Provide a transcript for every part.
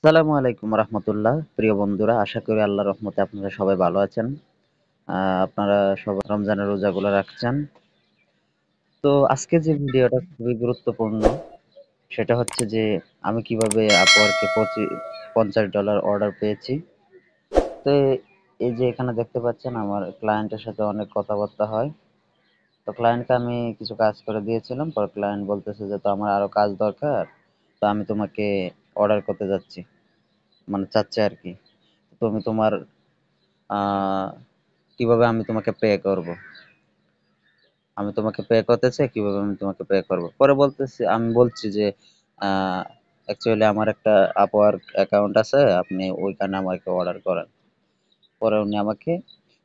আসসালামু আলাইকুম রহমতুল্লাহ। প্রিয় বন্ধুরা, আশা করি আল্লাহর রহমতে আপনারা সবাই ভালো আছেন। আপনারা সবাই রমজানের রোজাগুলো রাখছেন। তো আজকে যে ভিডিওটা খুবই গুরুত্বপূর্ণ, সেটা হচ্ছে যে আমি কিভাবে আপওয়ার্কে $50 অর্ডার পেয়েছি। তো এই যে এখানে দেখতে পাচ্ছেন আমার ক্লায়েন্টের সাথে অনেক কথাবার্তা হয়। তো ক্লায়েন্টকে আমি কিছু কাজ করে দিয়েছিলাম, পরে ক্লায়েন্ট বলতেছে যে তো আমার আরো কাজ দরকার, তো আমি তোমাকে অর্ডার করতে যাচ্ছি, মানে চাচ্ছে আর কি। তুমি তোমার আহ কিভাবে আমি তোমাকে পে করব, আমি তোমাকে পে করতে চাই, কিভাবে আমি তোমাকে পে করব। পরে আমি বলছি যে অ্যাকচুয়ালি আমার একটা আপওয়ার্ক অ্যাকাউন্ট আছে, আপনি ওইখানে আমাকে অর্ডার করেন। পরে উনি আমাকে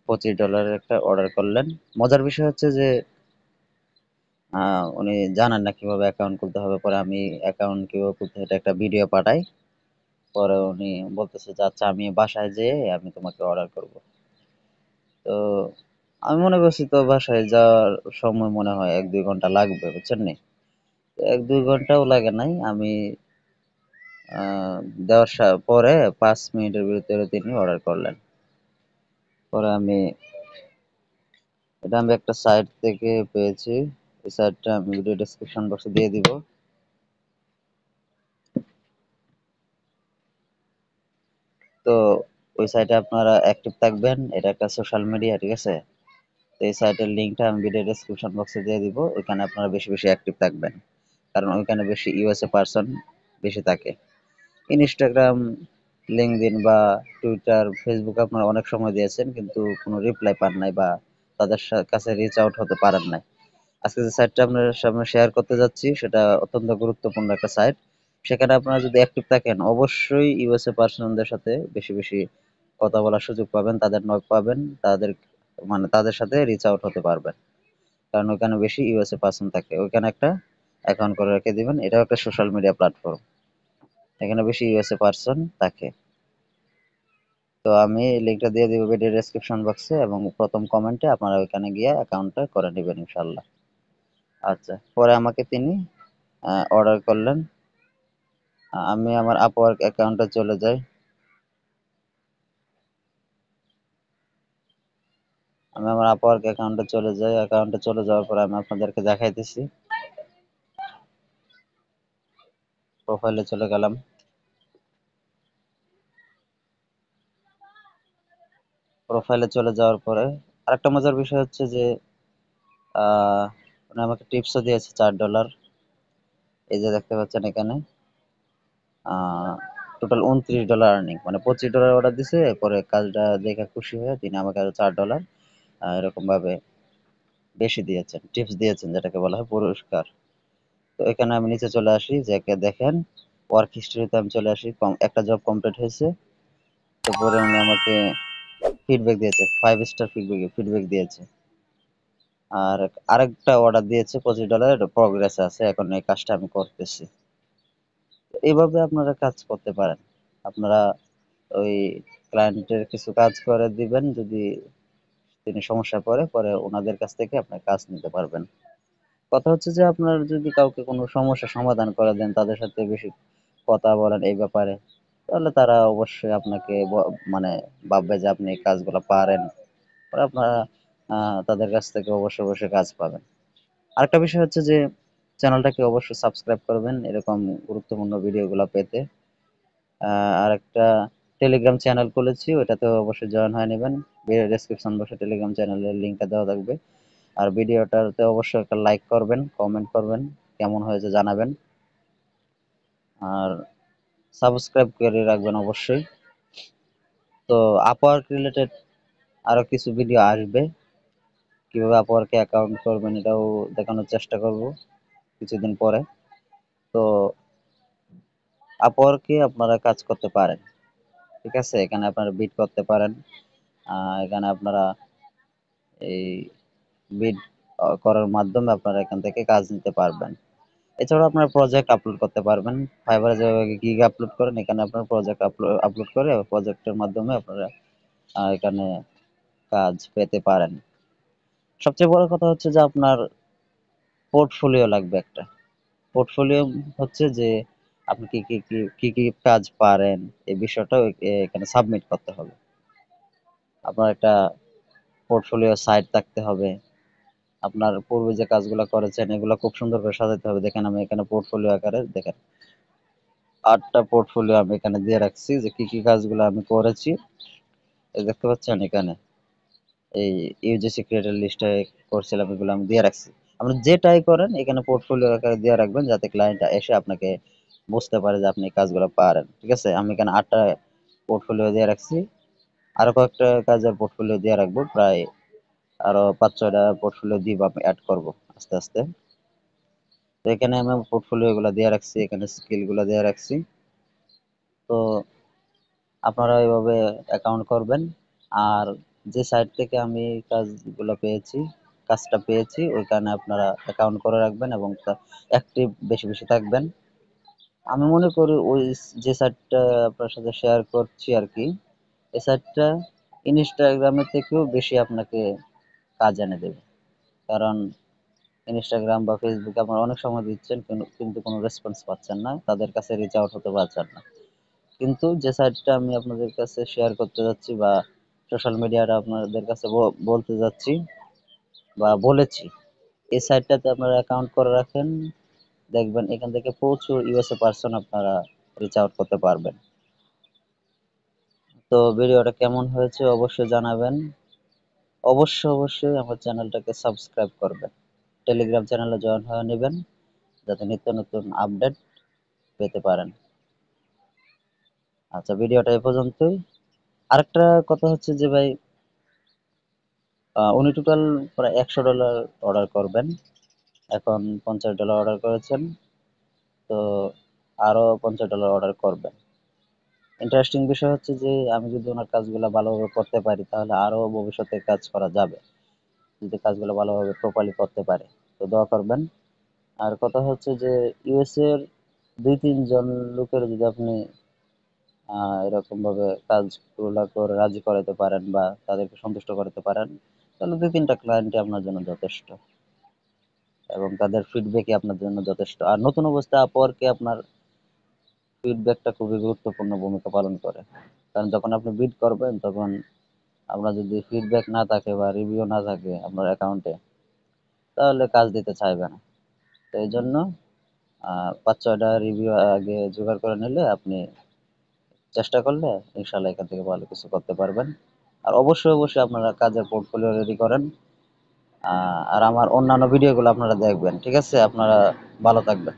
$25 একটা অর্ডার করলেন। মজার বিষয় হচ্ছে যে উনি জানেন না কিভাবে অ্যাকাউন্ট খুলতে হবে। পরে আমি অ্যাকাউন্ট কিভাবে খুলতে হয় এটা একটা ভিডিও পাঠাই। পরে উনি বলতেছে যে আচ্ছা আমি বাসায় যেয়ে আমি তোমাকে অর্ডার করব। তো আমি মনে করছি তো বাসায় যাওয়ার সময় মনে হয় ১-২ ঘন্টা লাগবে, বুঝছেন নি? ১-২ ঘন্টাও লাগে নাই। আমি আহ, দেওয়ার পরে ৫ মিনিটের ভিতরে তিনি অর্ডার করলেন। পরে আমি একটা সাইট থেকে পেয়েছি। এই সাইটটা আমি ভিডিও ডেসক্রিপশন বক্সে দিয়ে দিব। তো ওই সাইটে আপনারা অ্যাক্টিভ থাকবেন। এটা একটা সোশ্যাল মিডিয়া, ঠিক আছে? তো এই সাইটের লিঙ্কটা আমি ভিডিও ডেসক্রিপশন বক্সে দিয়ে দিব। ওইখানে আপনারা বেশি বেশি অ্যাক্টিভ থাকবেন, কারণ ওইখানে বেশি ইউএসএ পার্সন বেশি থাকে। ইনস্টাগ্রাম, লিঙ্কডইন বা টুইটার, ফেসবুক আপনারা অনেক সময় দিয়েছেন, কিন্তু কোনো রিপ্লাই পান নাই বা তাদের কাছে রিচ আউট হতে পারেন নাই। আজকে যে সাইটটা আপনার সামনে শেয়ার করতে যাচ্ছি সেটা অত্যন্ত গুরুত্বপূর্ণ একটা সাইট। সেখানে আপনারা যদি অ্যাক্টিভ থাকেন অবশ্যই ইউএসএ পার্সনদের সাথে বেশি বেশি কথা বলার সুযোগ পাবেন, তাদের নক পাবেন, তাদের সাথে রিচ আউট হতে পারবেন। কারণ ওইখানে বেশি ইউএসএ পার্সন থাকে। ওইখানে একটা অ্যাকাউন্ট করে রেখে দিবেন। এটাও একটা সোশ্যাল মিডিয়া প্ল্যাটফর্ম। এখানে বেশি ইউএসএ পার্সন থাকে। তো আমি লিঙ্কটা দিয়ে দিব ভিডিও ডেসক্রিপশন বক্সে এবং প্রথম কমেন্টে। আপনারা ওইখানে গিয়ে অ্যাকাউন্টটা করে নেবেন ইনশাল্লাহ। আচ্ছা, পরে আমাকে তিনি অর্ডার করলেন। আমি আমার আপওয়ার্ক অ্যাকাউন্টে চলে যাই। আমি আমার আপওয়ার্ক অ্যাকাউন্টে চলে যাই। অ্যাকাউন্টে চলে যাওয়ার পরে আমি আপনাদেরকে দেখাইতেছি। প্রোফাইলে চলে গেলাম। প্রোফাইলে চলে যাওয়ার পরে আরেকটা মজার বিষয় হচ্ছে যে উনি আমাকে টিপসও দিয়েছে $4। এই যে দেখতে পাচ্ছেন এখানে টোটাল $29 আর্নিং, মানে $25 অর্ডার দিছে, পরে কাজটা দেখে খুশি হয়ে তিনি আমাকে আরো $4 এরকম ভাবে বেশি দিয়েছেন, টিপস দিয়েছেন, যেটাকে বলা হয় পুরস্কার। তো এখানে আমি নিচে চলে আসি, যে দেখেন ওয়ার্ক হিস্ট্রিতে আমি চলে আসি। একটা জব কমপ্লিট হয়েছে। তো পরে উনি আমাকে ফিডব্যাক দিয়েছে, 5 স্টার ফিডব্যাক দিয়েছে। আর আরেকটা অর্ডার দিয়েছে $25, এটা প্রগ্রেসে আছে, এখন এই কাজটা আমি করতেছি। এইভাবে আপনারা কাজ করতে পারেন। আপনারা ওই ক্লায়েন্টের কিছু কাজ করে দিবেন, যদি তিনি সমস্যা পড়ে, পরে ওনাদের কাছ থেকে আপনার কাজ নিতে পারবেন। কথা হচ্ছে যে আপনার যদি কাউকে কোনো সমস্যা সমাধান করে দেন, তাদের সাথে বেশি কথা বলেন এই ব্যাপারে, তাহলে তারা অবশ্যই আপনাকে মানে ভাববে যে আপনি এই কাজগুলো পারেন। পরে আপনারা তাদের কাছ থেকে অবশ্যই অবশ্যই কাজ পাবেন। আরেকটা বিষয় হচ্ছে যে চ্যানেলটাকে অবশ্যই সাবস্ক্রাইব করবেন এরকম গুরুত্বপূর্ণ ভিডিওগুলো পেতে। আর একটা টেলিগ্রাম চ্যানেল খুলেছি, ওটাতে অবশ্যই জয়েন হয়ে নেবেন। ভিডিও ডেসক্রিপশন বক্সে টেলিগ্রাম চ্যানেলের লিঙ্কটা দেওয়া থাকবে। আর ভিডিওটাতে অবশ্যই একটা লাইক করবেন, কমেন্ট করবেন, কেমন হয়েছে জানাবেন। আর সাবস্ক্রাইব করে রাখবেন অবশ্যই। তো আপওয়ার্ক রিলেটেড আরো কিছু ভিডিও আসবে। কিভাবে আপওয়ার্কে অ্যাকাউন্ট করবেন এটাও দেখানোর চেষ্টা করব কিছুদিন পরে। তো আপওয়ার্কে আপনারা কাজ করতে পারেন, ঠিক আছে? এখানে আপনারা বিড করতে পারেন। এখানে আপনারা এই বিড করার মাধ্যমে আপনারা এখান থেকে কাজ নিতে পারবেন। এছাড়াও আপনারা প্রজেক্ট আপলোড করতে পারবেন। ফাইবারে যেভাবে গিগ আপলোড করেন, এখানে আপনারা প্রজেক্ট আপলোড করে প্রজেক্টের মাধ্যমে আপনারা এখানে কাজ পেতে পারেন। সবচেয়ে বড় কথা হচ্ছে যে আপনার পোর্টফোলিও লাগবে একটা। পোর্টফোলিও হচ্ছে যে আপনি কি কাজ পারেন এই বিষয়টাও এখানে সাবমিট করতে হবে। আপনার একটা পোর্টফোলিও সাইট থাকতে হবে। আপনার পূর্বে যে কাজগুলো করেছেন এগুলো খুব সুন্দর করে সাজাতে হবে। দেখেন আমি এখানে পোর্টফোলিও আকারে দেখেন 8টা পোর্টফোলিও আমি এখানে দিয়ে রাখছি যে কি কাজগুলো আমি করেছি। এই দেখতে পাচ্ছেন এখানে এই ইউজিসি ক্রিয়েটর লিস্টে করছিলাম এগুলো আমি দিয়ে রাখছি। আপনি যেটাই করেন এখানে পোর্টফোলিও আকারে দিয়ে রাখবেন যাতে ক্লায়েন্ট এসে আপনাকে বুঝতে পারে যে আপনি এই কাজগুলো পারেন। ঠিক আছে? আমি এখানে 8টা পোর্টফোলিও দিয়ে রাখছি। আরো কয়েকটা কাজের পোর্টফোলিও দিয়ে রাখবো। প্রায় আরো 5-6টা পোর্টফোলিও দিব আমি এড করব আস্তে, আস্তে। তো এখানে আমি পোর্টফোলিও গুলা দিয়ে রাখছি, এখানে স্কিল গুলা দিয়ে রাখছি। তো আপনারা এভাবে অ্যাকাউন্ট করবেন। আর যে সাইট থেকে আমি কাজগুলো পেয়েছি, কাজটা পেয়েছি ওইখানে আপনারা অ্যাকাউন্ট করে রাখবেন এবং অ্যাক্টিভ বেশি বেশি থাকবেন। আমি মনে করি ওই যে সাইটটা আপনার সাথে শেয়ার করছি আর কি, এই সাইটটা ইনস্টাগ্রামের থেকেও বেশি আপনাকে কাজ এনে দেবে। কারণ ইনস্টাগ্রাম বা ফেসবুকে আপনারা অনেক সময় দিচ্ছেন কিন্তু কোনো রেসপন্স পাচ্ছেন না, তাদের কাছে রিচ আউট হতে পারছেন না। কিন্তু যে সাইটটা আমি আপনাদের কাছে শেয়ার করতে যাচ্ছি বা সোশ্যাল মিডিয়াটা আপনাদের কাছে বলতে যাচ্ছি বা বলেছি, এই সাইটটাতে আপনারা অ্যাকাউন্ট করে রাখেন, দেখবেন এখান থেকে প্রচুর ইউএসএ পার্সন আপনারা রিচ আউট করতে পারবেন। তো ভিডিওটা কেমন হয়েছে অবশ্যই জানাবেন। অবশ্যই আমার চ্যানেলটাকে সাবস্ক্রাইব করবেন। টেলিগ্রাম চ্যানেলে জয়েন হয়ে নেবেন যাতে নিত্য নতুন আপডেট পেতে পারেন। আচ্ছা, ভিডিওটা এই পর্যন্তই। আরেকটা কথা হচ্ছে যে ভাই, উনি টোটাল প্রায় $100 অর্ডার করবেন। এখন $50 অর্ডার করেছেন। তো আরো $50 অর্ডার করবেন। ইন্টারেস্টিং বিষয় হচ্ছে যে আমি যদি ওনার কাজগুলো ভালোভাবে করতে পারি তাহলে আরো ভবিষ্যতে কাজ করা যাবে, যদি কাজগুলো ভালোভাবে প্রপারলি করতে পারে। তো দোয়া করবেন। আর কথা হচ্ছে যে ইউএসএ এর 2-3 জন লোকের যদি আপনি এরকম ভাবে কাজগুলা করে রাজি করাতে পারেন বা তাদেরকে সন্তুষ্ট করতে পারেন, তাহলে 2-3টা ক্লায়েন্টই আপনার জন্য যথেষ্ট এবং তাদের ফিডব্যাকই আপনার জন্য যথেষ্ট। আর নতুন অবস্থায় আপওয়ার্কে আপনার ফিডব্যাকটা খুবই গুরুত্বপূর্ণ ভূমিকা পালন করে। কারণ যখন আপনি বিড করবেন তখন আপনার যদি ফিডব্যাক না থাকে বা রিভিউ না থাকে আপনার অ্যাকাউন্টে, তাহলে কাজ দিতে চাইবে না। তো এই জন্য 5-6টা রিভিউ আগে জোগাড় করে নিলে আপনি চেষ্টা করলে ইনশাল্লাহ এখান থেকে ভালো কিছু করতে পারবেন। আর অবশ্যই আপনারা কাজের পোর্টফোলিও রেডি করেন। আর আমার অন্যান্য ভিডিওগুলো আপনারা দেখবেন। ঠিক আছে? আপনারা ভালো থাকবেন।